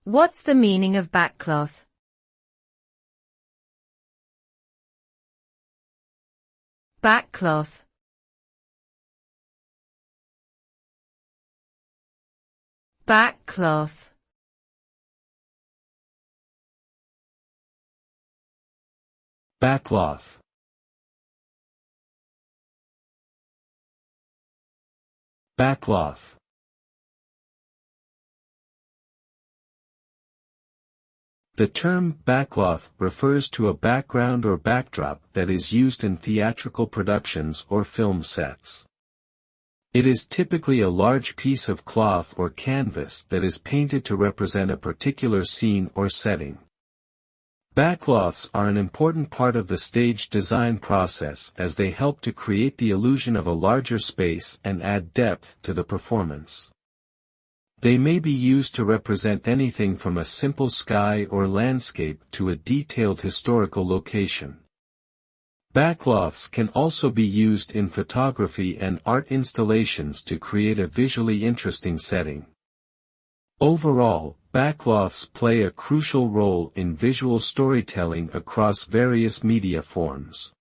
What's the meaning of backcloth? Backcloth. Backcloth. Backcloth. Backcloth. The term backcloth refers to a background or backdrop that is used in theatrical productions or film sets. It is typically a large piece of cloth or canvas that is painted to represent a particular scene or setting. Backcloths are an important part of the stage design process as they help to create the illusion of a larger space and add depth to the performance. They may be used to represent anything from a simple sky or landscape to a detailed historical location. Backcloths can also be used in photography and art installations to create a visually interesting setting. Overall, backcloths play a crucial role in visual storytelling across various media forms.